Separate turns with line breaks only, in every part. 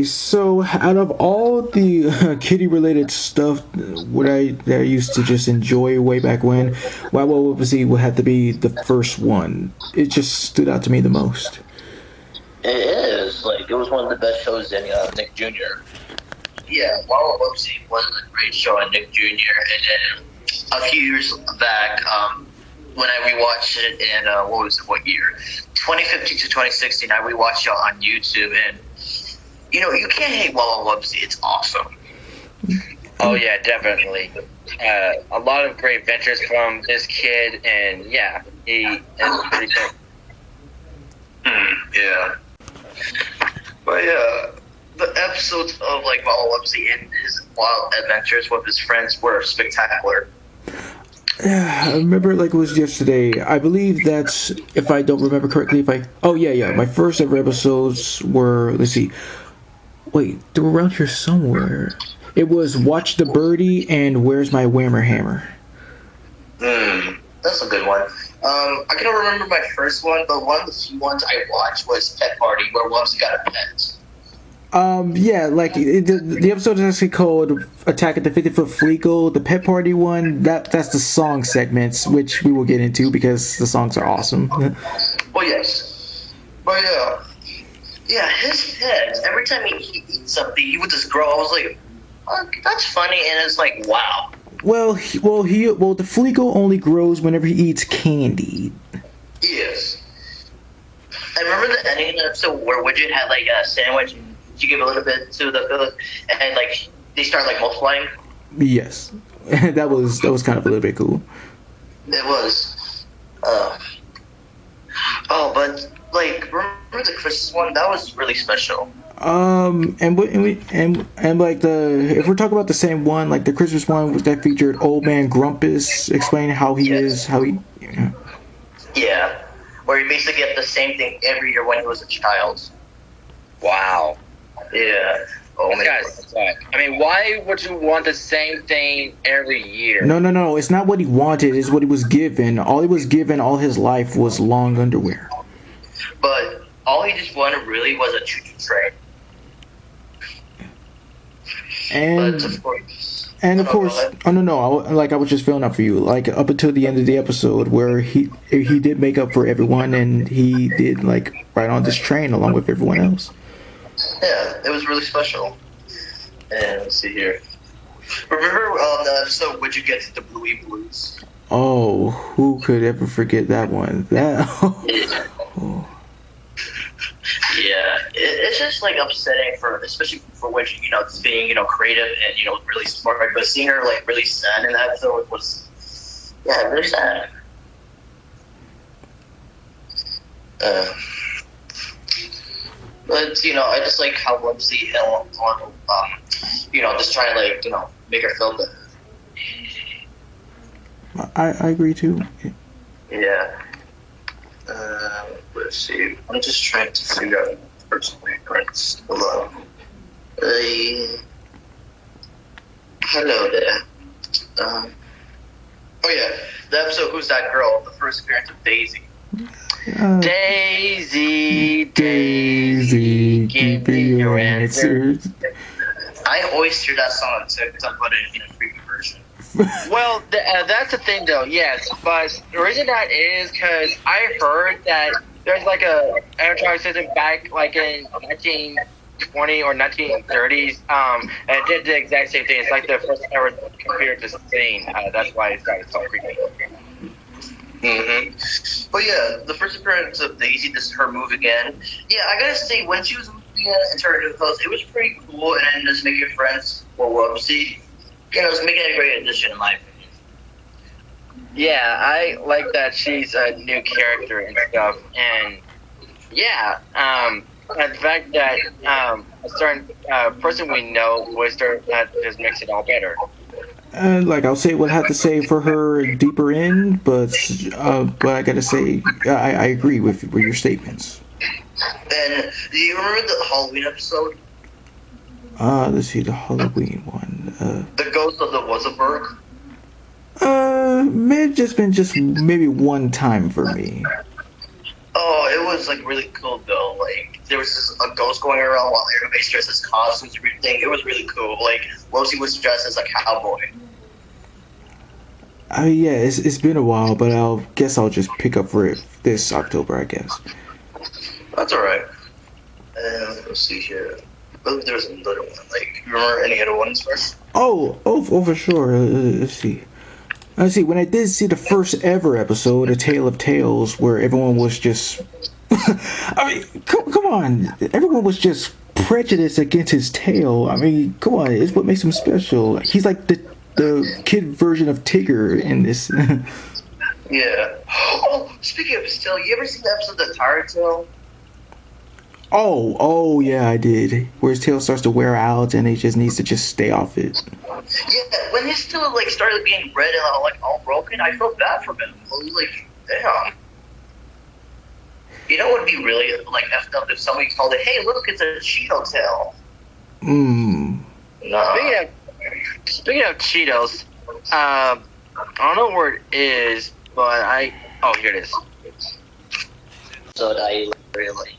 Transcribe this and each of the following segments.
Okay, so out of all the kitty-related stuff, that I used to just enjoy way back when, Wubbzy would have to be the first one. It just stood out to me the most.
It is. Like, it was one of the best shows in Nick Jr. Yeah, Wubbzy was a great show on Nick Jr. And then a few years back, when I rewatched it in, what year? 2015 to 2016, I rewatched it on YouTube, and you can't hate Wubbzy. It's awesome.
Oh yeah, definitely. A lot of great ventures from this kid, and yeah, he is pretty good.
Yeah. But yeah, the episodes of like Wubbzy and his wild adventures with his friends were spectacular.
Yeah, I remember like it was yesterday. I believe that's, if I don't remember correctly, my first ever episodes were, let's see, wait, they were around here somewhere. It was Watch the Birdie and Where's My Whammer Hammer.
That's a good one. I can't remember my first one, but one of the few ones I watched was Pet Party, where Wubbzy got a pet.
Yeah, like the episode is actually called Attack at the 50-Foot Fleagle. The Pet Party one, that's the song segments, which we will get into because the songs are awesome.
Well, yes. But yeah, his pet, every time he eats something, he would just grow. I was like, oh, that's funny, and it's like, wow.
Well, the Fleagle only grows whenever he eats candy.
Yes. I remember the ending of the episode where Widget had like a sandwich. You give a little bit to the village, and like they start like multiplying.
Yes, that was kind of a little bit cool.
It was. But like remember the Christmas one? That was really special.
And like if we're talking about the same one, like the Christmas one that featured Old Man Grumpus explaining how he is, how he.
Yeah, where he basically get the same thing every year when he was a child.
Wow.
Yeah. Oh my God.
I mean, why would you want the same thing every year?
No. It's not what he wanted. It's what he was given. All he was given all his life was long underwear.
But all he just wanted really was a choo-choo train.
And of course, I was just filling up for you. Like up until the end of the episode, where he did make up for everyone, and he did like ride on this train along with everyone else.
Yeah, it was really special. And let's see here. Remember the episode Would You Get to the Bluey Blues?
Oh, who could ever forget that one?
Yeah, it's just like upsetting especially for Widget, being creative and really smart. But seeing her like really sad in that episode was really sad. But I just like how Wubbzy just trying to make her feel better.
I agree too.
Yeah. Let's see. I'm just trying to figure out personal reference. Hello. Hello there. The episode Who's That Girl? The first appearance of Daisy.
Daisy, give me your answers.
I always hear that song on TikTok, but in a freaky version.
Well, that's the thing, though. Yes, but the reason that is because I heard that there's like a electronic system back like in 1920 or 1930s, and it did the exact same thing. It's like the first ever computer to sing. That's why it's so creepy.
But yeah, the first appearance of Daisy, this is her move again. Yeah, I gotta say, when she was moving into her new clothes, it was pretty cool, and then just making friends with Wubbzy, it's making a great addition in my opinion.
Yeah, I like that she's a new character and stuff, and yeah, and the fact that a certain person we know voiced her, that just makes it all better.
Like I'll say what I have to say for her deeper in, but I gotta say I agree with your statements.
And do you remember the Halloween episode?
Let's see, the Halloween one.
The Ghost of the Wuzzberg?
May have just been maybe one time for me.
Oh, it was like really cool though. Like there was a ghost going around while everybody's dressed as costumes and everything. It was really cool. Like Wubbzy was dressed as a cowboy.
I mean, yeah, it's been a while, but I'll just pick up for it this October, I guess.
That's alright. Let's see here. I believe there was another one. Like, you remember any other ones first?
Oh, for sure. Let's see. When I did see the first ever episode, A Tale of Tales, where everyone was just... I mean, come on. Everyone was just prejudiced against his tail. I mean, come on. It's what makes him special. He's like the kid version of Tigger in this.
Yeah. Oh, speaking of his tail, you ever seen the episode of The Tired Tail?
Oh, yeah, I did. Where his tail starts to wear out and he just needs to just stay off it.
Yeah, when his tail like started being red and all broken, I felt bad for him. I was like, damn. You know what would be really like effed up if somebody called it, hey, look, it's a Cheeto tail. Nah.
Speaking of Cheetos, I don't know where it is, but oh, here it is.
So I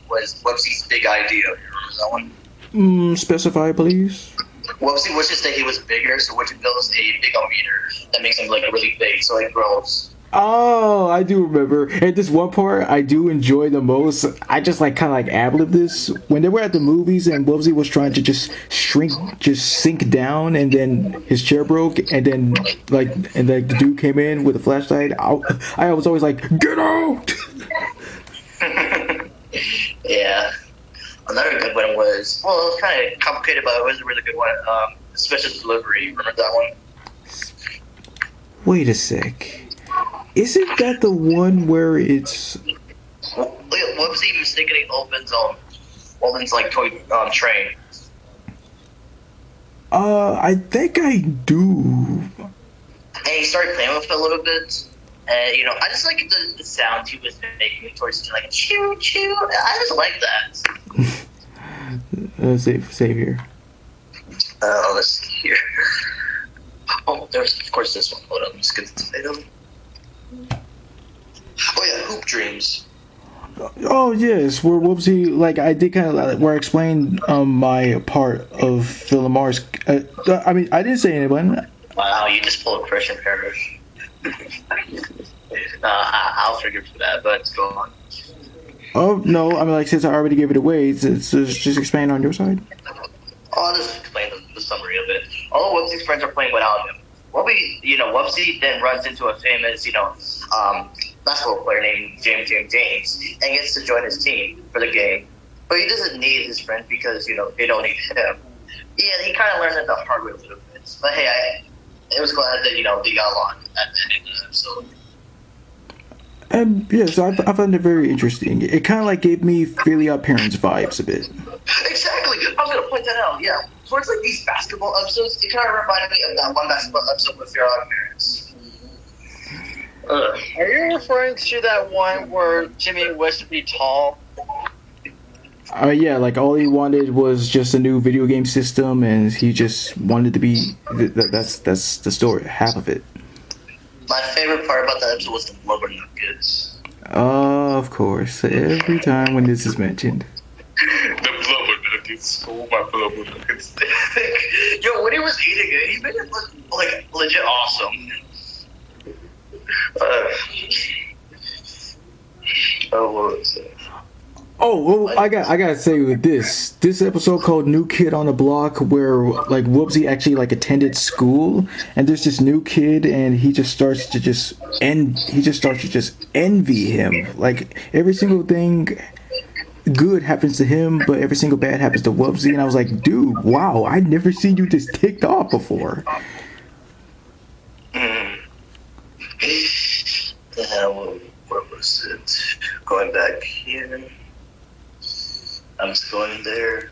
was Wubbzy's big idea. You remember that one?
Specify, please.
Wubbzy wishes that he was bigger, so Witch builds a big meter that makes him like really big, so it grows.
Oh, I do remember. And this one part I do enjoy the most. I just kind of ad-lib this. When they were at the movies and Wubbzy was trying to just sink down, and then his chair broke, and then the dude came in with a flashlight. I was always like, get out!
Yeah. Another good one was, well, it was kind of complicated, but it was a really good one. Special Delivery. Remember that one?
Wait a sec. Isn't that the one where it's...
Wubbzy mistakenly opens like toy train.
I think I do.
And he started playing with it a little bit. And, I just like the sound he was making towards like choo choo. I just like that.
Save here.
Let's see here. Oh, there's of course this one. Hold on, let's get the item. Oh yeah, Hoop Dreams.
Oh yes, where Wubbzy, I did kind of where I explained my part of Phil Lamar's. I mean, I didn't say anyone.
Wow, you just pulled Christian Parrish. I'll forgive for that, but go on.
Oh no, I mean, since I already gave it away, it's just expand on your side.
I'll just explain the summary of it. All of Wubbzy's friends are playing without him. Wubbzy then runs into a famous, basketball player named James and gets to join his team for the game. But he doesn't need his friend because, they don't need him. Yeah, he kind of learned it the hard way a little bit. But hey, it was glad that, they got along at the end of the episode.
Yeah, so I found it very interesting. It kind of gave me Fairly Odd Parents vibes a bit.
Exactly. I was going to point that out, yeah. Towards these basketball episodes, it kind of reminded me of that one basketball episode with Fairly Odd Parents.
Are you referring to that one where Jimmy wished to be tall?
Yeah, all he wanted was just a new video game system, and he just wanted to be. That's the story, half of it.
My favorite part about that episode was the blubber nuggets.
Of course, every time when this is mentioned.
The blubber nuggets. Oh my blubber nuggets. Yo, when he was eating it, he made it look legit awesome. What was it?
Oh, well, I gotta say with this episode called New Kid on the Block, where Wubbzy actually attended school, and there's this new kid, and he just starts to envy him. Every single thing good happens to him, but every single bad happens to Wubbzy, and I was like, dude, wow, I'd never seen you this ticked off before.
What was it? Going back here. I'm just going there.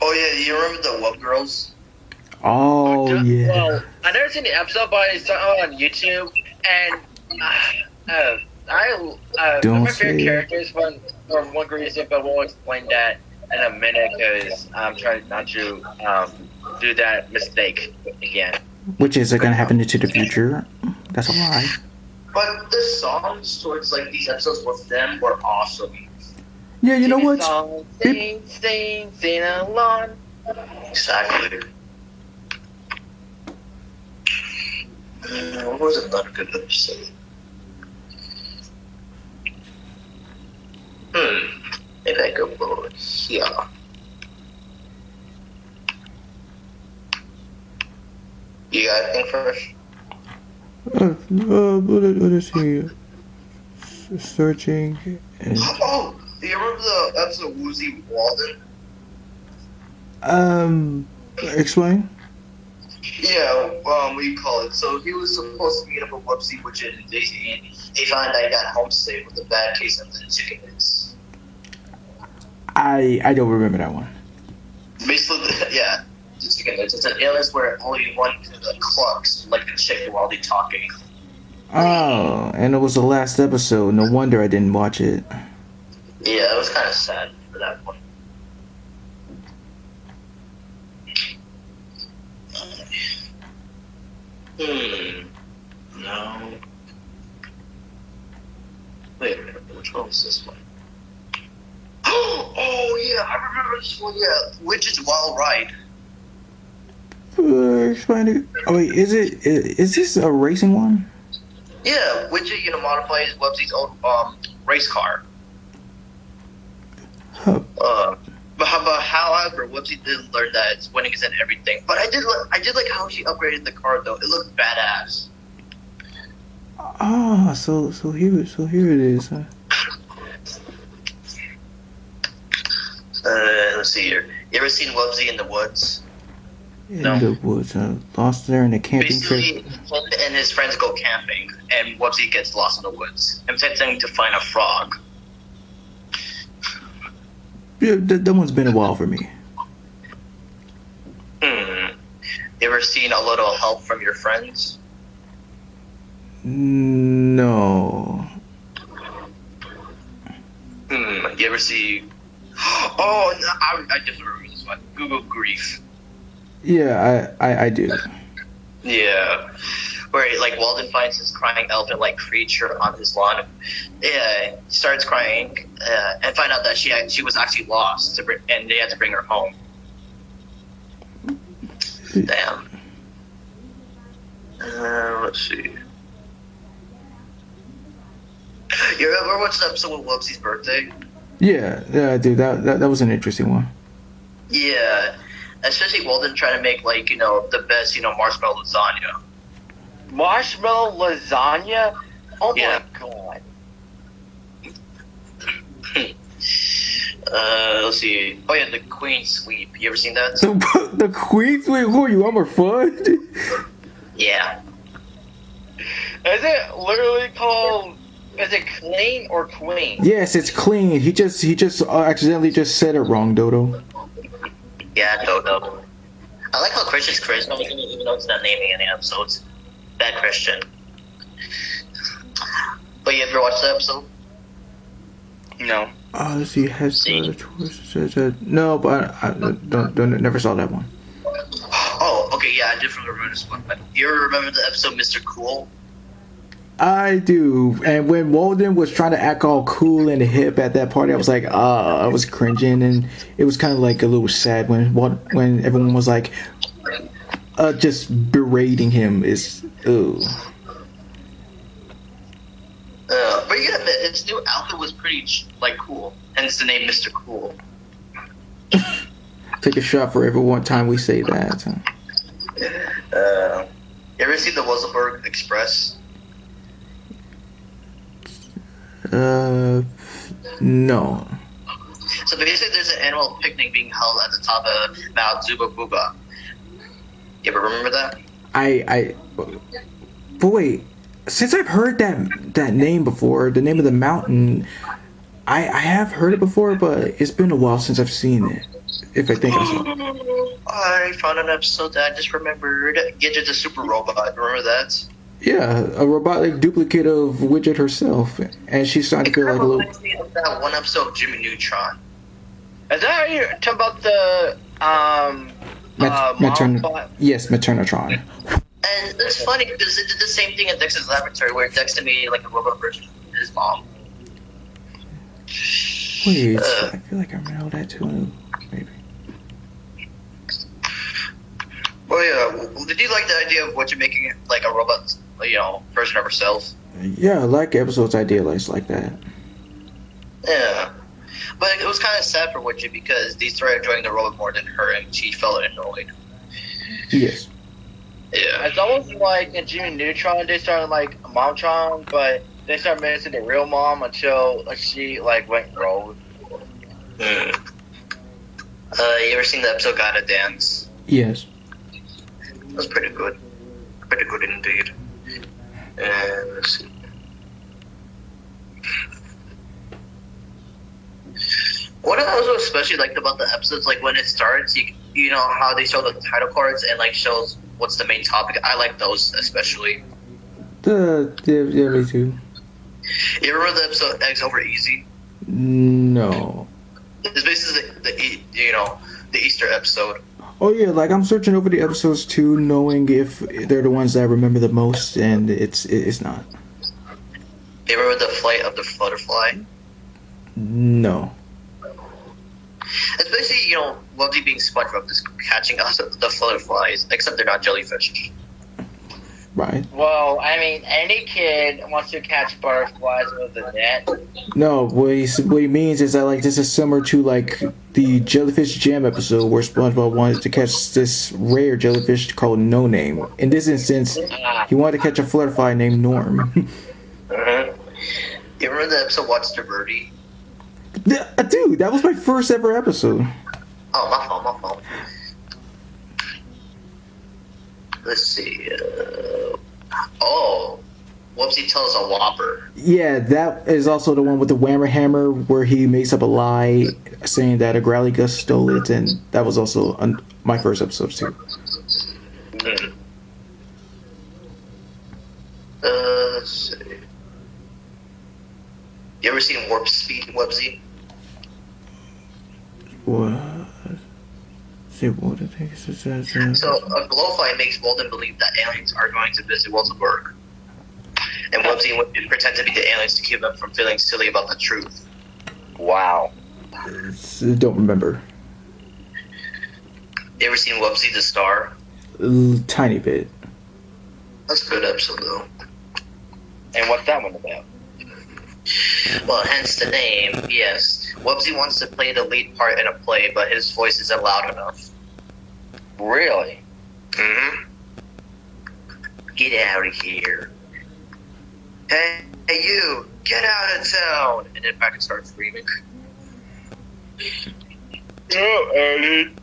Oh yeah, you remember the Wub Girls?
Oh yeah.
Well, I never seen the episode, but it's on YouTube, and
Don't
my
say
favorite
it.
characters for one reason, but we'll explain that in a minute because I'm trying not to do that mistake again.
Which is gonna happen into the future. That's a lie.
But the songs towards these episodes with them were awesome.
Yeah, you know
Sing a
what?
song, sing along.
Exactly. What was another good episode? Maybe I go over here. You got anything first?
What is he searching? And
Oh, do you remember the episode of Wubbzy Walden?
explain.
Yeah, what do you call it? So he was supposed to meet up with Wubbzy, which is they found out he got homesick with a bad case of the chickens.
I don't remember that one.
Basically, yeah, the chickens. It's an illness where only one clucks like a chicken while they're talking.
Oh, and it was the last episode. No wonder I didn't watch it.
Yeah, it was kind of sad for that one. No. Wait a minute, which one was this one? Oh yeah, I remember this one. Yeah, Widget's Wild Ride.
Explain it. Oh wait, is this a racing one?
Yeah, Widget, modifies Wubbzy's old race car.
Huh.
But however, Wubbzy did learn that winning isn't everything. But I did like how she upgraded the car though. It looked badass.
Ah, so here it is. Huh?
Let's see here. You ever seen Wubbzy in the woods?
In
No.
the woods, lost there in a camping
Basically,
trip.
him and his friends go camping, and Wubbzy gets lost in the woods. I'm attempting to find a frog.
Yeah, that one's been a while for me.
You ever seen a little help from your friends?
No.
You ever see? Oh, no, I definitely remember this one. Google Grief.
Yeah, I do.
Yeah, where like Walden finds this crying elephant-like creature on his lawn. Yeah, starts crying and find out that she was actually lost, and they had to bring her home. Damn. Let's see. You remember what's the episode with Wubbzy's birthday?
Yeah, dude, that was an interesting one.
Yeah, especially Walden trying to make the best marshmallow lasagna.
Marshmallow lasagna? Oh
Yeah.
my god.
Let's see. Oh yeah, the Queen Sweep. You ever seen that?
The Queens? Wait, who are you? I'm her fun?
Yeah.
Is it literally called? Is it clean or queen?
Yes, it's clean. He just accidentally just said it wrong, Dodo.
Yeah, Dodo. I like how Christian's charisma, even though it's not naming any episodes. Bad Christian. But you ever watched the episode?
No.
Oh, let's see. Has
See?
no, but I don't never saw that one.
Oh, okay, yeah, I did remember this one. But you ever remember the episode Mr. Cool?
I do. And when Walden was trying to act all cool and hip at that party, I was like, I was cringing, and it was kind of like a little sad when everyone was like, just berating him. Ooh.
But you gotta admit, his new outfit was pretty cool, hence the name Mr. Cool.
Take a shot for every one time we say that.
You ever seen the Wuzzleberg Express?
No.
So basically, there's an annual picnic being held at the top of Mount Zuba Buba. You ever remember that?
But wait, since I've heard that name before, the name of the mountain, I have heard it before, but it's been a while since I've seen it. If I think I saw it.
I found an episode that I just remembered. Gidget the Super Robot. Remember that?
Yeah, a robotic duplicate of Widget herself, and she's starting to feel like a little.
Reminds me of that one episode of Jimmy Neutron.
Is that how you're talking about the
Yes, Maternatron.
And it's funny because it did the same thing in Dexter's Laboratory, where Dexter made like a robot version of his mom.
Wait, I feel like I remember that too. Maybe.
Oh yeah, did you like the idea of what you're making it like a robot, version of herself?
Yeah, I like episodes idealized like that.
Yeah, but it was kind of sad for Witchy because they started enjoying the robot more than her, and she felt annoyed.
Yes.
Yeah.
It's almost like in Jimmy Neutron, they started like Momtron, but they started missing the real mom until she like went rogue.
You ever seen the episode Gotta Dance?
Yes.
That was pretty good. Pretty good indeed. And let's see. What I also especially liked about the episodes, like when it starts, you know how they show the title cards and like shows what's the main topic. I like those especially.
Yeah, me too.
You remember the episode Eggs Over Easy?
No.
It's basically the Easter episode.
Oh yeah, like I'm searching over the episodes too, knowing if they're the ones that I remember the most, and it's not.
You remember the Flight of the Flutterfly?
No.
It's basically, Wubbzy being SpongeBob just catching us the flutterflies, except they're not jellyfish.
Right.
Well, I mean, any kid wants to catch butterflies with a net.
No, what he means is that like this is similar to like the Jellyfish Jam episode where SpongeBob wanted to catch this rare jellyfish called No Name. In this instance, he wanted to catch a flutterfly named Norm.
You remember the episode Watch the Birdie?
Dude, that was my first ever episode.
Oh, my fault. Let's see. Wubbzy tells a Whopper.
Yeah, that is also the one with the Whammer Hammer where he makes up a lie saying that a Growly Gus stole it, and that was also on my first episode too.
Let's see. You ever seen Warp Speed, Wubbzy?
What? See what it takes to say.
So, a glowfly makes Walden believe that aliens are going to visit Wilsonburg. And Wubbzy would pretend to be the aliens to keep them from feeling silly about the truth.
Wow.
Don't remember.
You ever seen Wubbzy the Star?
Tiny bit.
That's a good episode, though.
And what's that one about?
Well, hence the name, yes. Wubbzy wants to play the lead part in a play, but his voice isn't loud enough.
Really?
Mm-hmm. Get out of here. Hey, you! Get out of town! And then Patrick starts screaming.
Oh, Ellie.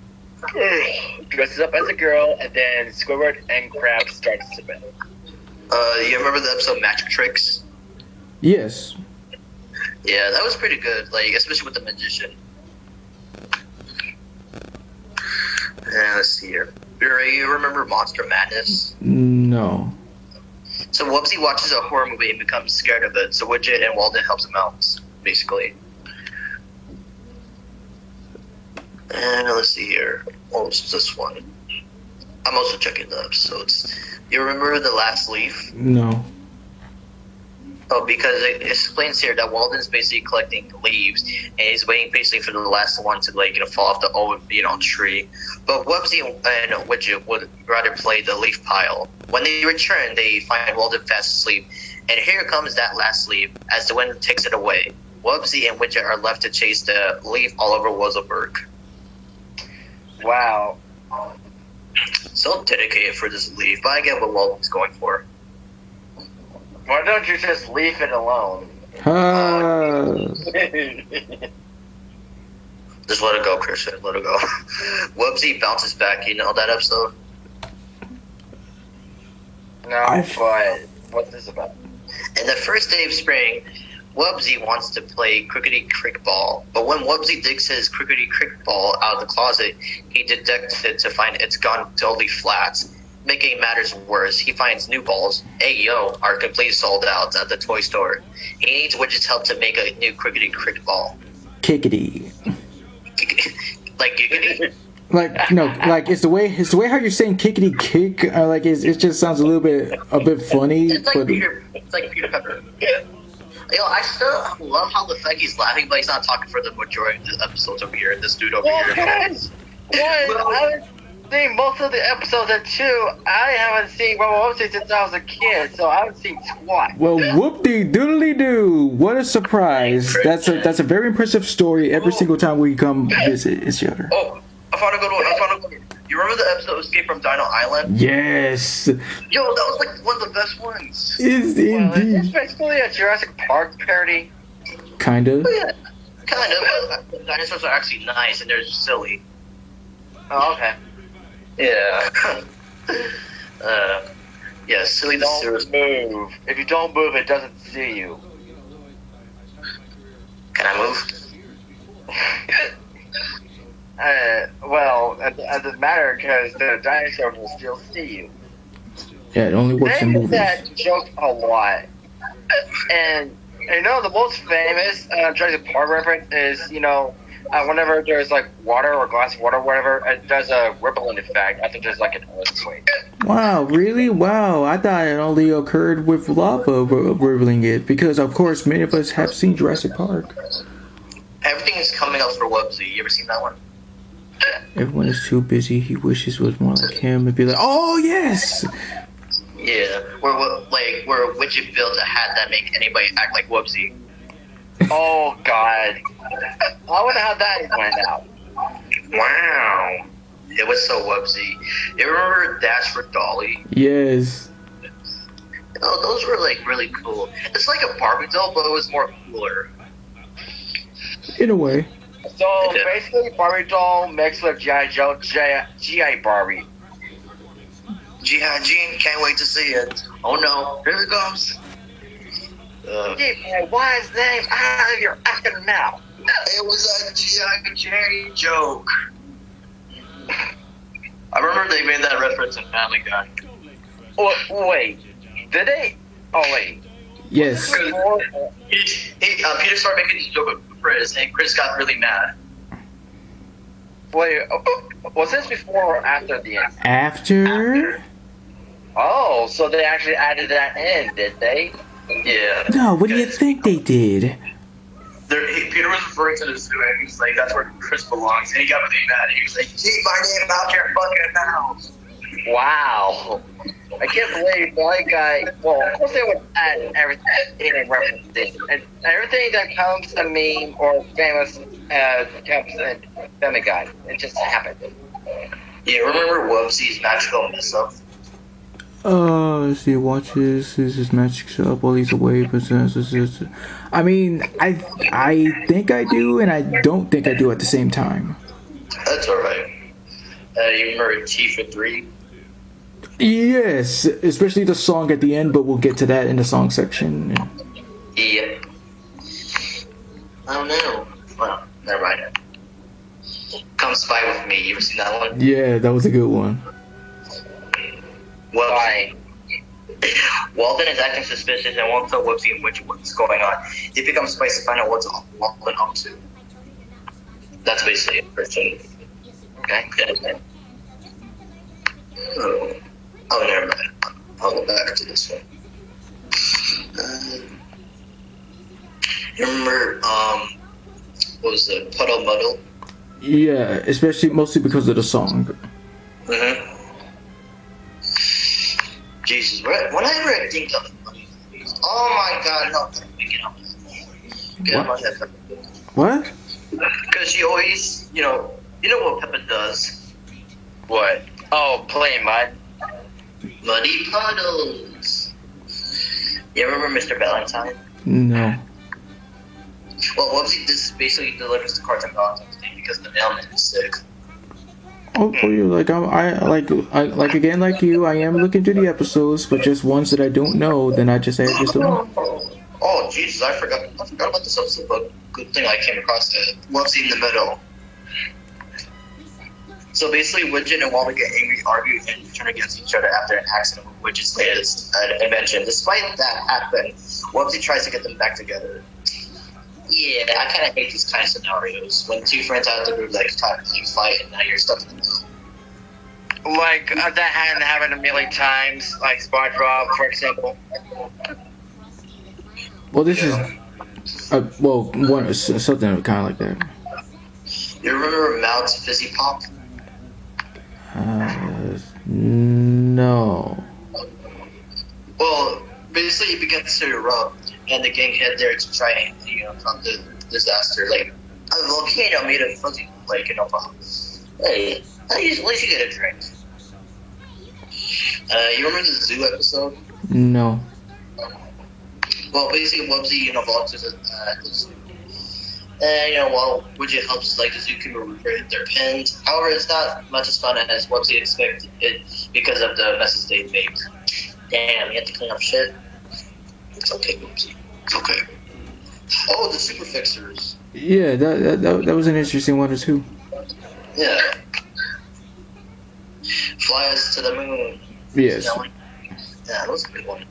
Dresses up as a girl, and then Squidward and Krabs starts to bed.
You remember the episode Magic Tricks?
Yes.
Yeah, that was pretty good, like, especially with the magician. Let's see here. You remember Monster Madness?
No.
So Wubbzy watches a horror movie and becomes scared of it, so Widget and Walden helps him out, basically. And let's see here. What was this one? I'm also checking the episodes. You remember The Last Leaf?
No.
Oh, because it explains here that Walden's basically collecting leaves, and he's waiting basically for the last one to fall off the old tree. But Wubbzy and Widget would rather play the leaf pile. When they return, they find Walden fast asleep, and here comes that last leaf as the wind takes it away. Wubbzy and Widget are left to chase the leaf all over Wuzzleberg.
Wow.
So dedicated for this leaf, but I get what Walden's going for.
Why don't you just leave it alone?
Just let it go, Christian. Let it go. Wubbzy bounces back. You know that episode?
No, but what's this about?
In the first day of spring, Wubbzy wants to play crickety crick ball, but when Wubbzy digs his crickety crick ball out of the closet, he detects it to find it's gone totally flat. Making matters worse, he finds new balls, Ayo, are completely sold out at the toy store. He needs Widget's help to make a new crickety crick ball.
Kickity.
Like giggity?
Like no, like it's the way how you're saying kickity kick. Like it just sounds a bit funny.
It's like
but
Peter Pepper. I still love how the fact he's laughing, but he's not talking for the majority of the episodes over here. This dude over
Well,
here.
guys, one, I haven't seen most of the episodes, and two, I haven't seen Wubbzy since I was a kid, so I haven't seen twice.
Well, whoop-de doodly doo! What a surprise! That's a very impressive story every single time we come visit each other.
Oh, I found a good one. You remember the episode Escape from Dino Island?
Yes,
Yo, that was like one of the best ones.
is
Well, it's
indeed.
basically a Jurassic Park parody.
Kinda.
Yeah, kind of. But the dinosaurs are actually nice and they're silly.
Oh, okay.
Yeah. Yeah, silly the serious.
Don't move. If you don't move, it doesn't see you.
Can I move?
Well, it doesn't matter because the dinosaur will still see you.
Yeah, it only works
They
in
do
movies.
that joke a lot. And you know, the most famous Jurassic Park reference is, whenever there's like water or glass of water or whatever, it does a rippling effect after there's like an earthquake.
Wow, really? Wow, I thought it only occurred with lava rippling it because, of course, many of us have seen Jurassic Park.
Everything is coming up for Wubbzy. You ever seen that one?
Everyone is too busy. He wishes was more like him and be like, "Oh yes."
Yeah, where Widget built a hat that make anybody act like Wubbzy.
Oh God! I wonder how that went out.
Wow, it was so Wubbzy. You remember Dash for Dolly?
Yes.
Oh, those were like really cool. It's like a Barbie doll, but it was more cooler.
In a way.
So basically, Barbie doll mixed with G.I. Joe, G.I. Barbie.
G.I. Jean, can't wait to see it. Oh no, here it comes.
Keep my wise name out of your effing mouth.
It was a G.I. Jane joke. I remember they made that reference in Family Guy.
Oh, wait, did they? Oh wait.
Yes.
Peter started making this joke with Chris, and Chris got really mad.
Wait, was this before or after the end?
After?
Oh, so they actually added that in, did they?
Yeah.
No, what do you think they did?
Peter was referring to the zoo, and he's like, that's where Chris belongs, and he got really mad. He was like, keep my name out your fucking mouth.
Wow. I can't believe that guy. Well, of course they would add everything in references. And everything that comes a meme or famous comes in Family Guy. It just happened.
Yeah, remember Wubbzy's magical mess up?
He watches his magic up while he's away, but I mean, I think I do, and I don't think I do at the same time.
That's alright. You remember T for 3?
Yes, especially the song at the end, but we'll get to that in the song section.
Yep. Oh no. Well, never mind. Come Spy With Me. You ever seen that one?
Yeah, that was a good one.
Why?
Walden is acting suspicious and won't tell Wubbzy and Widget what's going on. He becomes spicy to find out what's Walden up to. That's basically it, Christian. Okay? Yeah. Oh, never mind. I'll go back to this one. You remember, what was it, Puddle Muddle?
Yeah, especially mostly because of the song.
Mm-hmm. Jesus, whenever I think of oh my god, no, get out. Get out of my head.
What?
Because she always, you know what Peppa does.
What? Oh, playing mud.
Muddy puddles. You remember Mr. Valentine?
No.
Well, Wubbzy just basically delivers the cards on Valentine's Day because the mailman is sick.
Oh, like like again, like you, I am looking through the episodes, but just ones that I don't know, then I just add just the one.
Oh, Jesus, I forgot about this episode, but good thing I came across it. Wubbzy in the middle. So basically, Widget and Walden get angry, argue, and turn against each other after an accident with Widget's latest invention. Despite that happen, Wubbzy tries to get them back together. Yeah, I kind of hate these kind of scenarios when two friends out there fight, and now you're stuck in the middle.
Like, that happened a million times, like SpongeBob, for example.
Well, this is something kind of like that.
You remember Mount's Fizzy Pop?
No.
Well, basically, he begins to erupt, and the gang head there to try and stop the disaster. Like, a volcano made of fuzzy, hey, at least you get a drink. You remember the zoo episode?
No.
Well, basically, Wubbzy volunteers at the zoo. And, while Widget helps, the zookeeper repair their pens. However, it's not much as fun as Wubbzy expected it because of the messes they made. Damn, you have to clean up shit. It's okay, Wubbzy. It's okay. Oh, the super fixers.
Yeah, that was an interesting one too.
Yeah. Fly us to the moon.
Yes.
Yeah, that was a good one.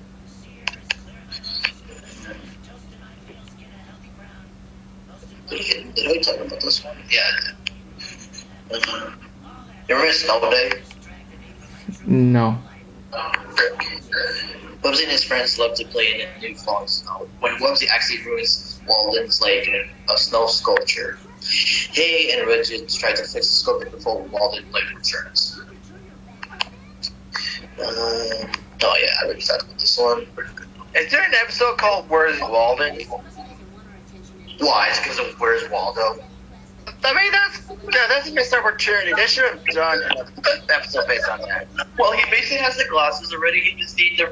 Did I talk about this one? Yeah. You remember Snow Day?
No.
Wubbzy and his friends love to play in the new falling snow. When Wubbzy actually ruins Walden's lake in a snow sculpture, Hay and Widget try to fix the sculpture before Walden returns. Oh yeah, I already talked about this one.
Is there an episode called Where's Walden?
Why? It's because of Where's Waldo?
I mean, that's a missed opportunity. They should have done an episode based on that.
Well, he basically has the glasses already. He just needs the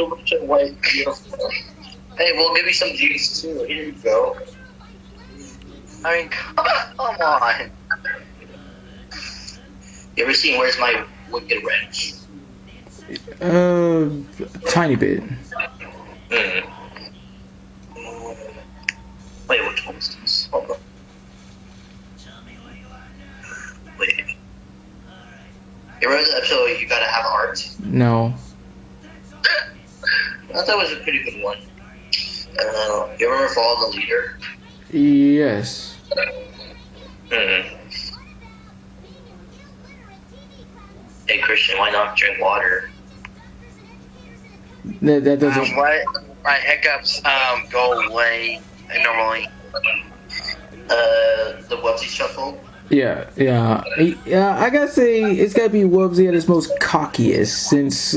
rich and white. Hey, we'll give you some jeans too. Here you go.
I mean, come on.
You ever seen Where's My Wicked Wrench?
Tiny bit.
Wait, which one is this? Hold on. Wait. You remember the episode You Gotta Have Art?
No.
I thought it was a pretty good one. You remember Follow the Leader?
Yes.
Hey Christian, why not drink water?
That doesn't.
My hiccups go away normally.
The Wubbzy Shuffle?
Yeah. I gotta say it's gotta be Wubbzy at his most cockiest, since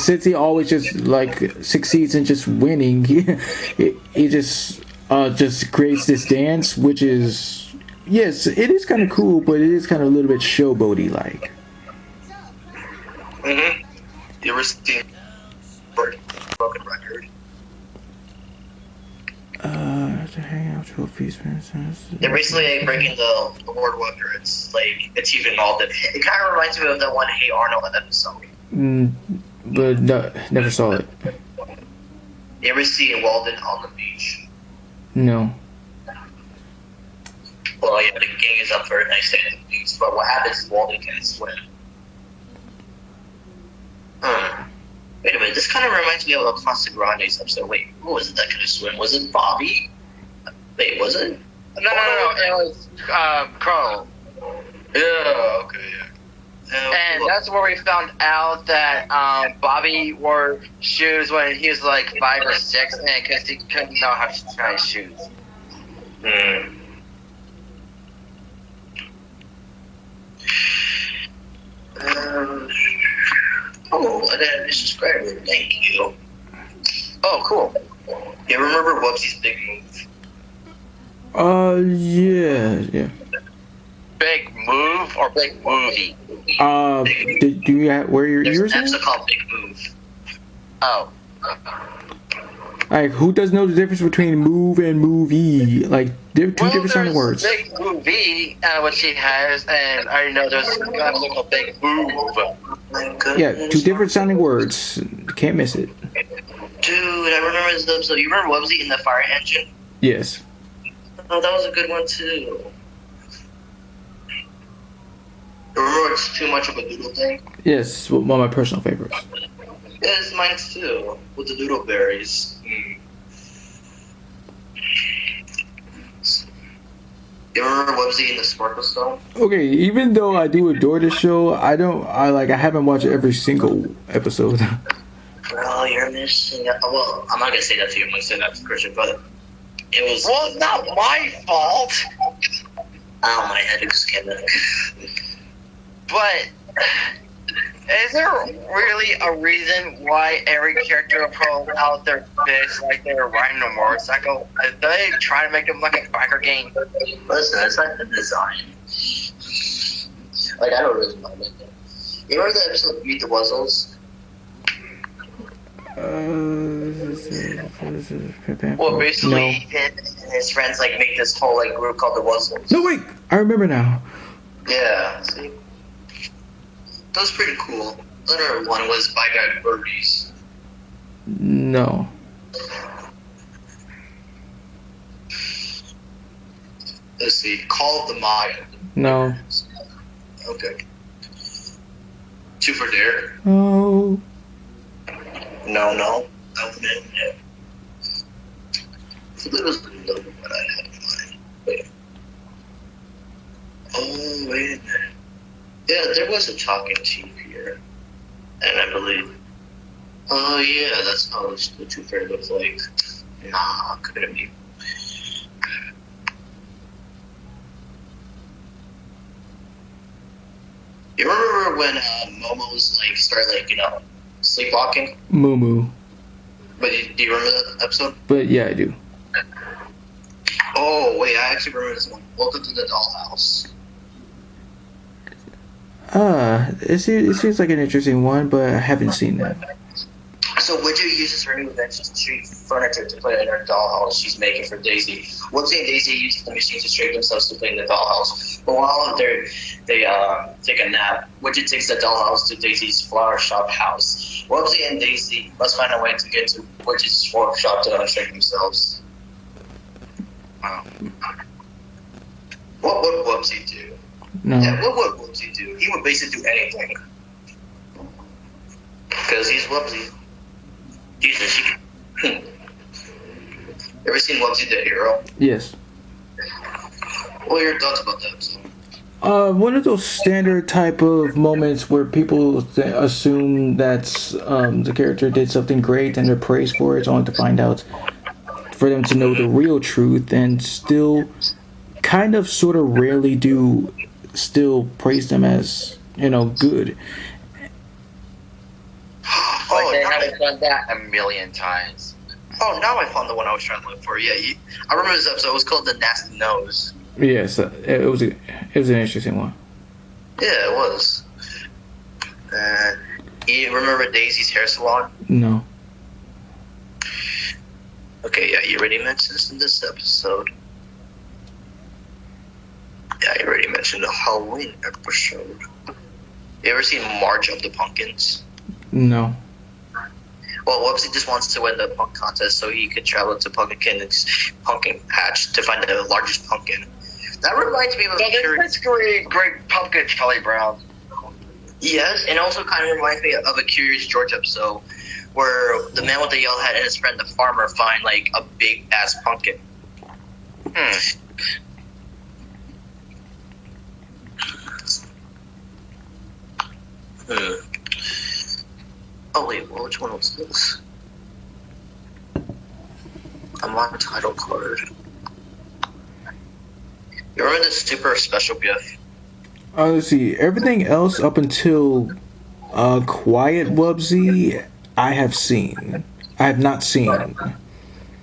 since he always just succeeds in just winning. He just creates this dance, which is, yes, it is kind of cool, but it is kind of a little bit showboaty like.
You ever seen Broken Record?
To hang out trophies, for instance.
They're basically breaking the world records, achieving all the. It kind of reminds me of that one Hey Arnold episode.
But no, never saw it.
You ever see Walden on the beach?
No.
Well, yeah, the gang is up for a nice day at the beach, but what happens is Walden can't swim. Wait a minute, this kind of reminds me of a Classic Grande's episode. Wait, who was it that couldn't swim? Was it Bobby? Wait, was it?
No, it was Carl.
Yeah, okay, yeah.
And that's where we found out that Bobby wore shoes when he was 5 or 6, and because he couldn't know how to tie his shoes.
Oh, I got a subscriber. Thank you.
Oh, cool.
You remember Wubbzy's big move?
Yeah.
Big move or big movie?
Do you wear your
There's
ears?
an episode called Big Move.
Oh.
Who does know the difference between move and movie? Two different sounding words.
Big movie, which he has, and I know there's an episode called Big Move.
Yeah, 2 different sounding words. Can't miss it.
Dude, I remember this episode. You remember Wubbzy in the fire engine?
Yes.
Oh, that was a good one too. Remember it's too much of a doodle thing?
Yes, one of my personal favorites.
Yes, mine too. With the doodle berries. You remember Wubbzy in the Sparkle Stone?
Okay, even though I do adore this show, I haven't watched every single episode.
Well, you're missing. Well, I'm not gonna say that to you. I'm gonna say that to Christian, but it was.
Well, it's not my fault.
Ow, my head just came back.
But is there really a reason why every character will pull out their fist like they're riding a motorcycle? Are they trying to make them like a biker gang?
Listen, it's like the design. Like, I don't really mind it. You remember the episode of Meet the Wuzzles? Well, basically, him and his friends like make this whole like group called the Wuzzles.
No, wait, I remember now.
Yeah, see? That was pretty cool. Another one was Bye Bye Birdies.
No.
Let's see. Call of the Maya.
No.
Okay. Two for Dare.
Oh.
No. That was it. Yeah. I think it was another one I had in mind. Wait. Oh, wait a minute. Yeah, there was a talking team here. And I believe. Oh, yeah, that's how the two fair looks like. Nah, couldn't be. You remember when Momo's like started like sleepwalking?
Moo.
But do you remember that episode?
But yeah, I do.
Oh wait, I actually remember this one. Welcome to the Dollhouse.
It seems like an interesting one, but I haven't seen that.
So Widget uses her new invention to street furniture to play in her dollhouse she's making for Daisy. Wubbzy and Daisy use the machine to straighten themselves to play in the dollhouse. But while they take a nap, Widget takes the dollhouse to Daisy's flower shop house. Wubbzy and Daisy must find a way to get to Widget's workshop to unstraighten themselves. What would Wubbzy do?
No.
Yeah, what would Wubbzy do? He would basically do anything. Because he's Wubbzy. Jesus. Ever seen Wubbzy the Hero?
Yes.
What are your thoughts about that episode?
One of those standard type of moments where people assume that the character did something great and they're praised for it, only to find out for them to know the real truth, and still kind of sort of rarely do still praise them as, good.
Like they haven't done that a million times.
Oh, now I found the one I was trying to look for. Yeah, I remember this episode. It was called The Nasty Nose.
Yes, it was an interesting one.
Yeah, it was. You remember Daisy's hair salon?
No.
Okay, yeah, you already mentioned this in this episode. Yeah, you already mentioned the Halloween episode. You ever seen March of the Pumpkins?
No.
Well, Wubbzy just wants to win the punk contest so he could travel to Pumpkin's pumpkin patch to find the largest pumpkin. That reminds me of a
That's great pumpkin Charlie Brown.
Yes, and also kind of reminds me of a Curious George episode where the man with the yellow hat and his friend the farmer find like a big ass pumpkin. Oh wait, well, which one was this? I'm on the title card. You remember this super special gift?
Let's see. Everything else up until Quiet Wubbzy, I have seen. I have not seen.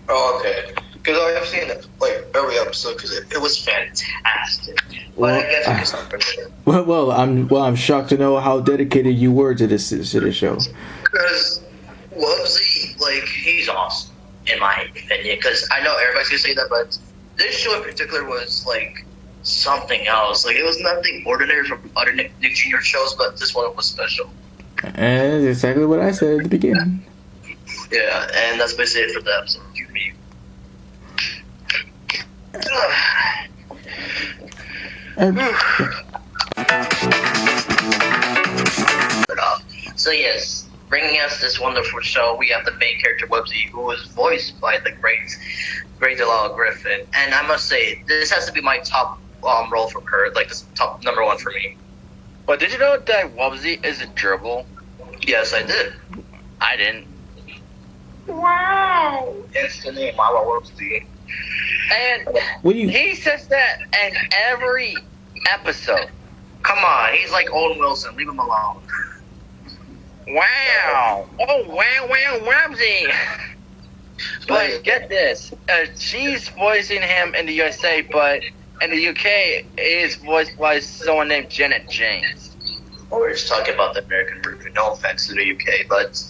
Oh, okay. Because I have seen like every episode because it was fantastic. But
Well,
I guess you just not familiar.
I'm shocked to know how dedicated you were to this show.
Because Wubbzy, like, he's awesome in my opinion. Because I know everybody's gonna say that, but this show in particular was like something else. Like, it was nothing ordinary from other Nick Jr. shows, but this one was special.
And that's exactly what I said at the beginning.
Yeah, and that's basically it for the episode. So yes, bringing us this wonderful show, we have the main character Wubbzy, who was voiced by the great Delilah Griffin, and I must say this has to be my top role from her, like this top number one for me.
But did you know that Wubbzy is a gerbil?
Yes, I did.
I didn't. Wow.
It's the name Mama Wubbzy.
And
What do you?
he says that in every episode.
Come on, he's like Owen Wilson. Leave him alone.
Wow. Oh, wow, Wubbzy. But get this. She's voicing him in the USA, but in the UK, is voiced by someone named Janet James.
Well, we're just talking about the American version. No offense to the UK, but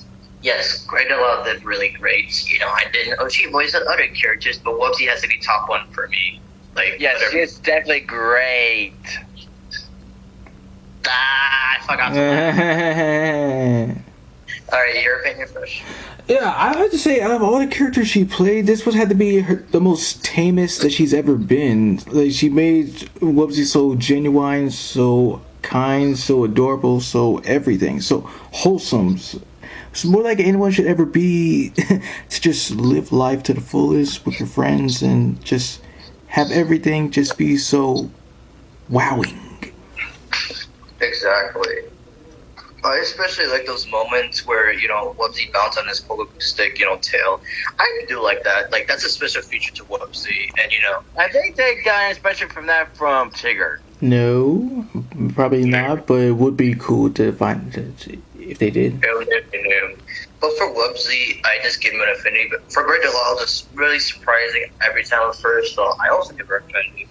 yes, great. A lot of them really great. You know, I didn't. Oh, she voiced other characters, but Wubbzy has to be top one for me. Like,
Yes,
whatever.
she's definitely great.
I forgot.
Yeah,
Alright, your opinion first.
I have to say, out of all the characters she played, this one had to be the most tamest that she's ever been. Like, she made Wubbzy so genuine, so kind, so adorable, so everything, so wholesome. It's more like anyone should ever be to just live life to the fullest with your friends and just have everything just be so wowing.
Exactly. Especially like those moments where, you know, Wubbzy bounce on his pogo stick, you know, tail. I do like that. Like, that's a special feature to Wubbzy. And, you know,
I think they got inspiration from that from Tigger.
No, probably not, but it would be cool to find if they did.
but for Wubbzy, I just give him an affinity. But for Great Delal, it's really surprising every time at first, so I also give her affinity.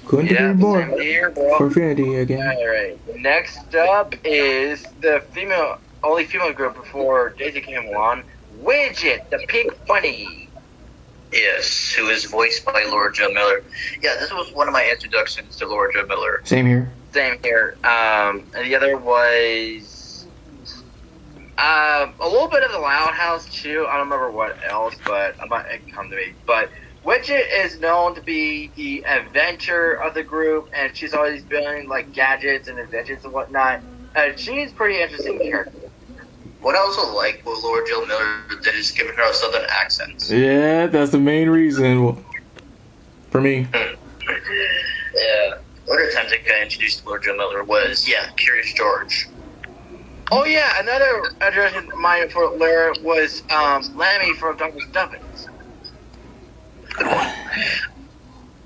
Couldn't agree more.
same here, bro.
For Infinity again.
Alright, next up is the only female group before Daisy came along, Widget, the pink bunny.
Yes, who is voiced by Laura Jo Miller. Yeah, this was one of my introductions to Laura Jo Miller.
Same here.
Same here. And the other was a little bit of the Loud House too. I don't remember what else, but it might come to me. But Widget is known to be the adventure of the group, and she's always building like gadgets and inventions and whatnot. She's a pretty interesting character.
What I also like what Laura Jo Miller did is giving her a southern accent.
Yeah, that's the main reason for me.
Yeah. Other times I got introduced to Laura Jo Miller was, Curious George.
Oh yeah, another address of mine for Lara was Lammy from Dr. Stubbins.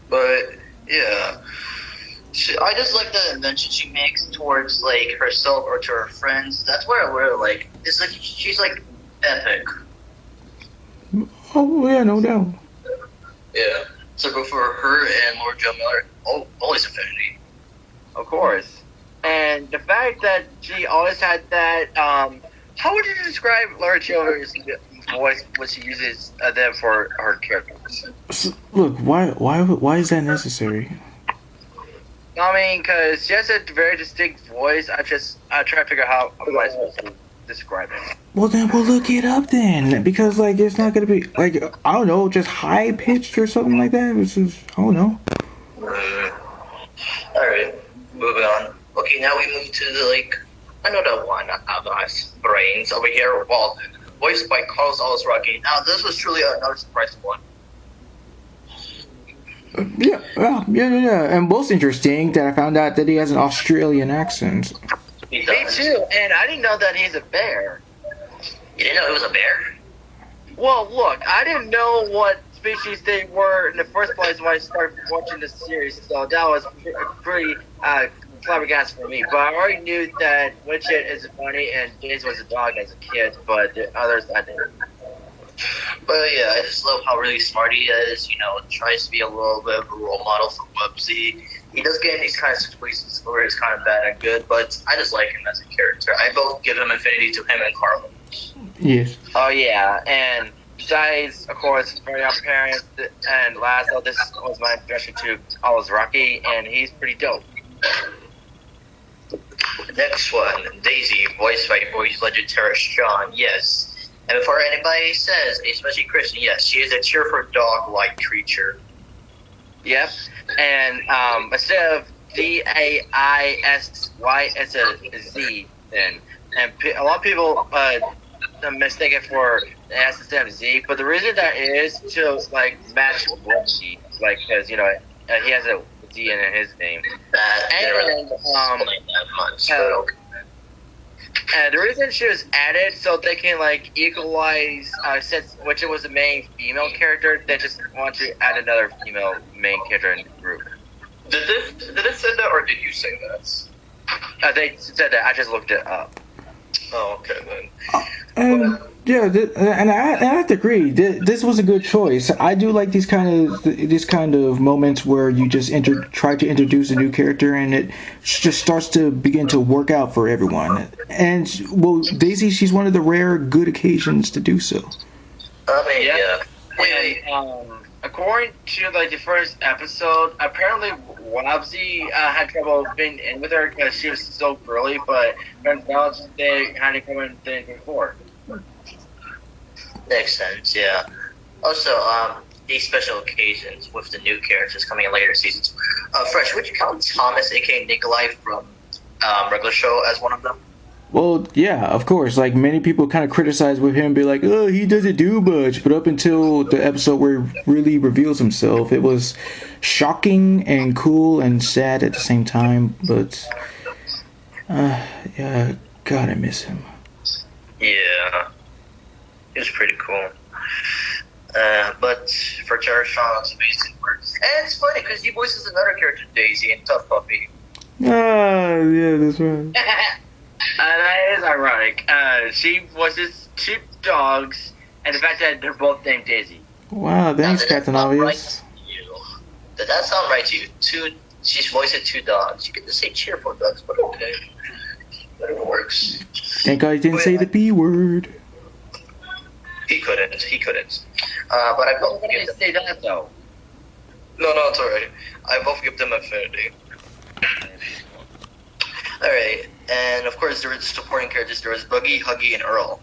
But, yeah. I just like the invention she makes towards, like, herself or to her friends. That's where I really like. It's like, she's, like, epic.
Oh yeah, no doubt.
Yeah. So go for her and Laura Jo Miller, always affinity.
Of course. And the fact that she always had that, how would you describe Lara Chiller's voice when she uses them for her characters?
So, look, why is that necessary?
I mean, because she has a very distinct voice. I try to figure out how am I supposed to describe it.
Well, then we'll look it up then, because like it's not gonna be like I don't know, just high pitched or something like that. It's just, I don't know.
Alright, moving on. Okay, now we move to the, like, another one of us brains over here, Walden, voiced by Carlos Alazraqui. Now, this was truly another surprising one.
Yeah. And most interesting that I found out that he has an Australian accent.
He
Me
does.
too, and I didn't know that he's a bear.
You didn't know he was a bear?
Well, look, I didn't know what species they were in the first place when I started watching the series, so that was pretty flabbergasted for me. But I already knew that Widget is a bunny and James was a dog as a kid, but the others I didn't.
But yeah, I just love how really smart he is, you know, tries to be a little bit of a role model for Wubbzy. He does get in these kind of situations where it's kind of bad and good, but I just like him as a character. I both give him affinity to him and Carlos.
Yes.
Oh yeah, and besides, of course, very apparent, and last, this was my introduction to Alazraqui, and he's pretty dope.
Next one, Daisy, voiced by voice legend Tara Strong. Yes. And before anybody says, especially Christian, yes, she is a cheerful dog-like creature.
Yep, and instead of DAISY, it's a Z then. And a lot of people mistake it for the S instead of Z, but the reason that is to like match Wubbzy, like because you know he has a Z in his name.
That didn't really
And
explain that much, but okay.
The reason she was added so they can like equalize, since which it was the main female character, they just want to add another female main character in the group.
Did it say that, or did you say that?
They said that. I just looked it up.
Oh, okay then.
Yeah, and I have to agree. This was a good choice. I do like these kind of moments where you just try to introduce a new character, and it just starts to begin to work out for everyone. And well, Daisy, she's one of the rare good occasions to do so.
I mean, yeah.
Wait. According to like the first episode, apparently Wubbzy had trouble being in with her because she was so girly, but turns out they kind of come in before.
Makes sense, yeah. Also, these special occasions with the new characters coming in later seasons. Fresh, would you count Thomas, aka Nikolai from regular show, as one of them?
Well, yeah, of course. Like, many people kind of criticize with him, be like, oh, he doesn't do much. But up until the episode where he really reveals himself, it was shocking and cool and sad at the same time. But, yeah, God, I miss him.
Yeah. It was pretty cool. But for Sean, it's amazing work. And it's funny because he voices another character, Daisy, in Tough Puppy.
Ah, yeah, that's right.
That is ironic. She voices two dogs, and the fact that they're both named Daisy.
Wow, thanks, Captain Obvious.
Did that sound right to you? She's voicing two dogs. You get to say cheerful dogs, but okay. But it works.
Thank God I didn't say the B word.
He couldn't. But I both
Why did I say that though?
No, it's alright. I both give them affinity. Alright, and of course there were supporting characters. There was Boogie, Huggy, and Earl.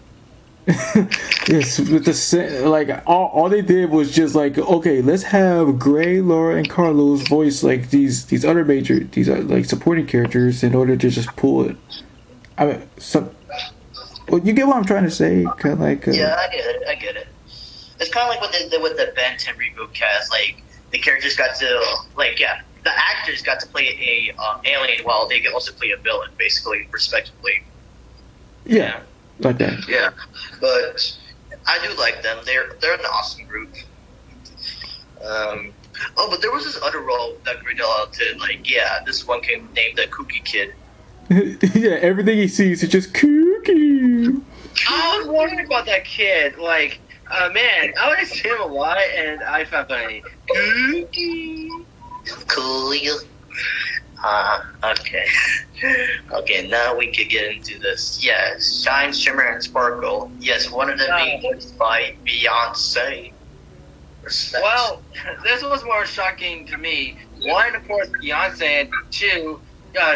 Yes, with the like all they did was just like, okay, let's have Gray, Laura, and Carlos voice like these other like supporting characters in order to just pull it. I mean, well, you get what I'm trying to say, kind of like.
Yeah, I get it. It's kind of like what they did with the Ben 10 reboot cast. Like the characters got to the actors got to play a alien while they could also play a villain, basically, respectively.
Yeah, like that.
Yeah, but I do like them. They're an awesome group. But there was this other role that Gridell did. Like, yeah, this one can name the Kooky Kid.
Yeah, everything he sees is just kooky.
I was wondering about that kid. Like, man, I would see him a lot, and I found funny.
Cool. Okay. Okay, now we could get into this. Yes, Shine, Shimmer, and Sparkle. Yes, one of them being voiced by Beyonce. Respect.
Well, this was more shocking to me. One, of course, Beyonce, and two,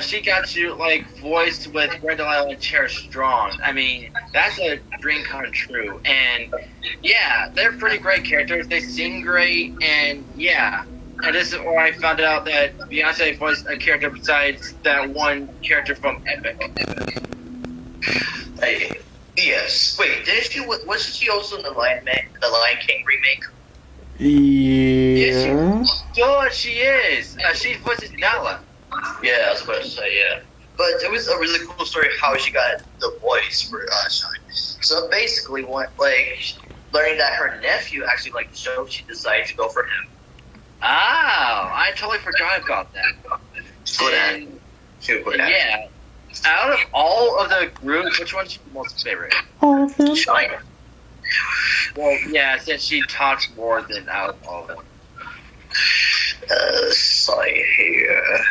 she got to like voice with Brenda Lyle and Cherish Strong. I mean, that's a dream come true. And yeah, they're pretty great characters. They sing great, and yeah. And this is where I found out that Beyonce voiced a character besides that one character from Epic.
Yes. Wait, wasn't she also in the Lion King remake?
Yeah.
She is. She voices Nala.
Yeah, I was about to say, yeah. But it was a really cool story how she got the voice for Shine. So basically, learning that her nephew actually liked the show, she decided to go for him.
Oh, I totally forgot about that.
Good at.
Yeah. Out of all of the groups, which one's your most favorite?
All of them.
Shine.
Well, yeah, since she talks more than out of all of them.
Sorry here.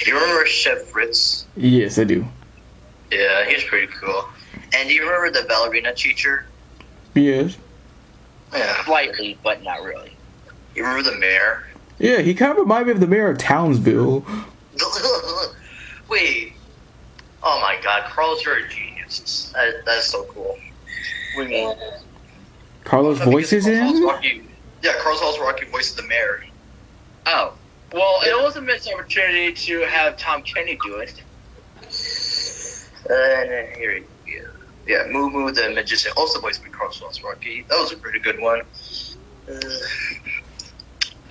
You remember Chef Fritz?
Yes, I do.
Yeah, he's pretty cool. And do you remember the ballerina teacher?
Yes.
Yeah.
Slightly, but not really.
You remember the mayor?
Yeah, he kind of reminded me of the mayor of Townsville.
Wait. Oh my god, Carl's you're a genius. That's so cool.
What do you mean?
Carlos voices him?
Yeah, Carl's also Rocky voices the mayor.
Oh. Well, it was a missed opportunity to have Tom Kenny do it.
And then here we go. Yeah, Moo Moo the magician, also voiced by Carl Rocky. That was a pretty good one.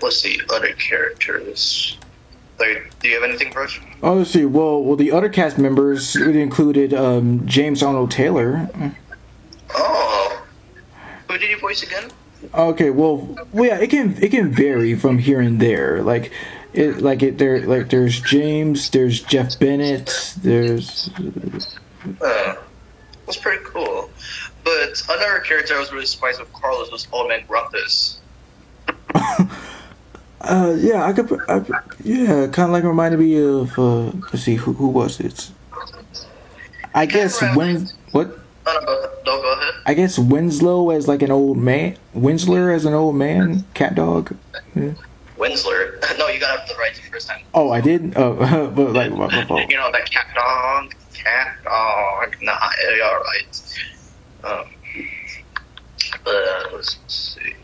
Let's see, other characters. Like, do you have anything, Bruce?
Oh, let's see. Well, the other cast members, it included James Arnold Taylor.
Oh, who did you voice again?
Okay, well, yeah, it can vary from here and there. There's James, there's Jeff Bennett, there's.
That's pretty cool. But another character I was really surprised with Carlos was Old Man Grumpus.
Yeah, kind of like reminded me of. Let's see, who was it? I guess what?
No, go ahead.
I guess Winslow as like an old man. Winsler as an old man. Cat dog. Yeah.
Winsler. No, you got it right the first time.
Oh, I did. Oh, but like my fault.
You know that cat dog. Nah, you're all right. Let's see.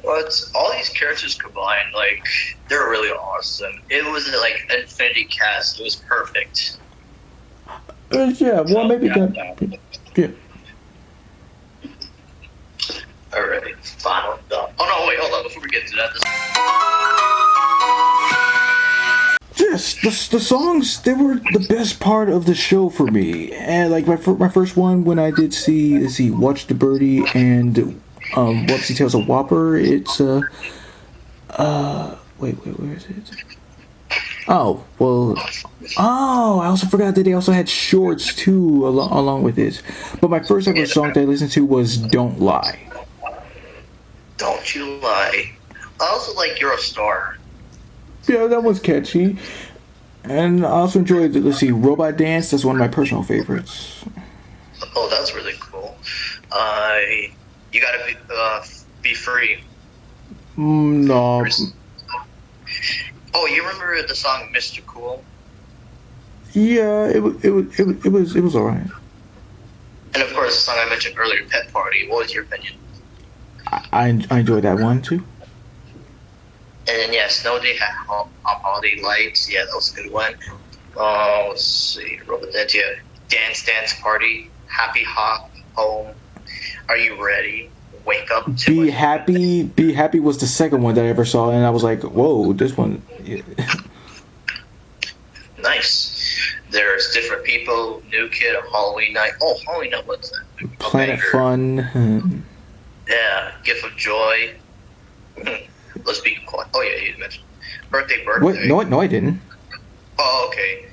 What all these characters combined, like they're really awesome. It was like Infinity cast. It was perfect.
Yeah, well, maybe that. Yeah.
Alright, final thought. Oh no, wait, hold on. Before we get to that,
Yes, the songs, they were the best part of the show for me. And like my first one when I did see Watch the Birdie and Wubbzy Tales of Whopper, it's wait, where is it? Oh, well, I also forgot that they also had shorts too along with it. But my first ever song that I listened to was Don't Lie.
Don't You Lie. I also like You're a Star.
Yeah, that was catchy. And I also enjoyed, let's see, Robot Dance. That's one of my personal favorites.
Oh, that's really cool. You gotta be free.
No.
Oh, you remember the song Mr. Cool?
Yeah, it was alright.
And of course, the song I mentioned earlier, Pet Party. What was your opinion?
I enjoyed that one too.
And then yeah, Snow Day had Holiday Lights. Yeah, that was a good one. Oh, let's see, Robot Dance. Yeah, Dance Party, Happy Hop Home. Are you ready? Wake up.
Be Happy was the second one that I ever saw, and I was like, whoa, this one. Yeah.
Nice. There's Different People, New Kid, Halloween Night. Oh, Halloween Night, what's that?
Planet Fun.
Yeah, Gift of Joy. Let's Be Quiet. Oh yeah, you mentioned Birthday.
What? No, I didn't.
Oh, okay.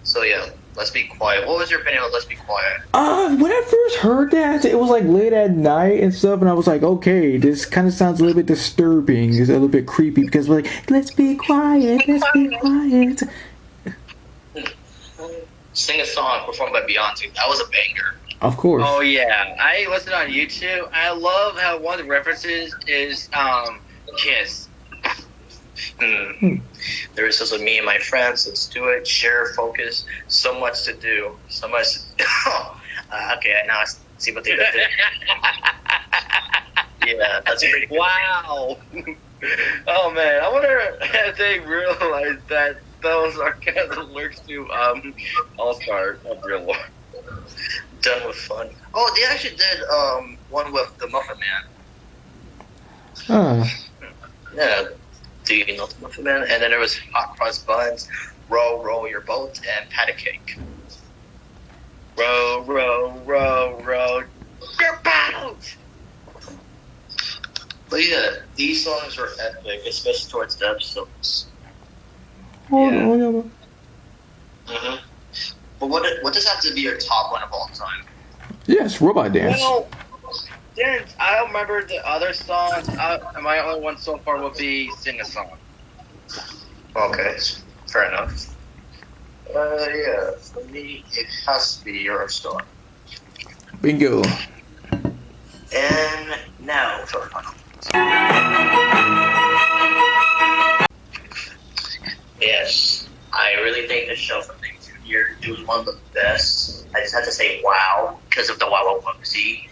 So yeah, Let's Be Quiet. What was your opinion on Let's Be Quiet?
When I first heard that, it was like late at night and stuff, and I was like, okay, this kind of sounds a little bit disturbing. It's a little bit creepy because we're like, let's be quiet, let's be quiet.
Sing a song performed by Beyonce. That was a banger.
Of course.
Oh yeah, I listened on YouTube. I love how one of the references is Kiss.
There is also Me and My Friends. Let's do it. Share, focus. So much to do. So much. Okay, now I see what they did. Yeah, that's pretty good.
Wow. Oh man, I wonder if they realized that those are kind of the lyrics to All Star of Real War.
Done with fun. Oh, they actually did one with the Muffin Man. Yeah. Do you know the Muffin Man? And then there was Hot Cross Buns, Row Your Boat, and Pat a Cake.
Row your boat.
But yeah, these songs were epic, especially towards the episodes.
Oh,
Mm-hmm. But what does have to be your top one of all time?
yes, Robot Dance.
Well, since I don't remember the other songs, my only one so far would be Sing a Song.
Okay, fair enough. Yeah, for me, it has to be Eurostar.
Bingo.
And now for our final. Yes, I really think the show from Nick Jr. It was one of the best. I just had to say wow because of the Wow Wubbzy.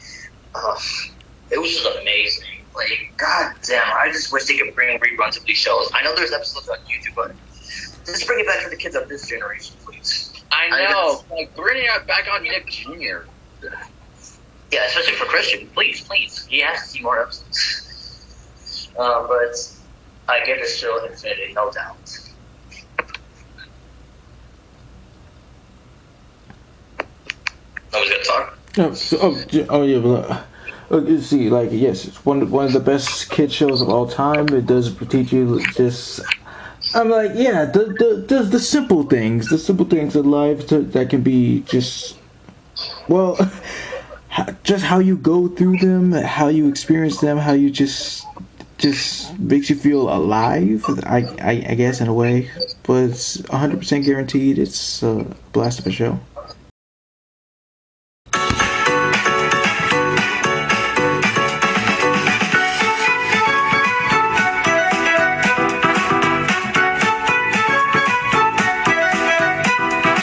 It was just amazing. Like, god damn, I just wish they could bring reruns of these shows. I know there's episodes on YouTube, but just bring it back for the kids of this generation, please.
I know, like bringing it back on Nick Jr.
Yeah, especially for Christian. Please. He has to see more episodes. But I give this show Infinity, no doubt. I was gonna talk.
Yeah. You see, like, yes, it's one of the best kid shows of all time. It does teach you just. I'm like, yeah, the simple things in life that can be just, well, just how you go through them, how you experience them, how you just makes you feel alive. I guess in a way, but it's 100% guaranteed. It's a blast of a show.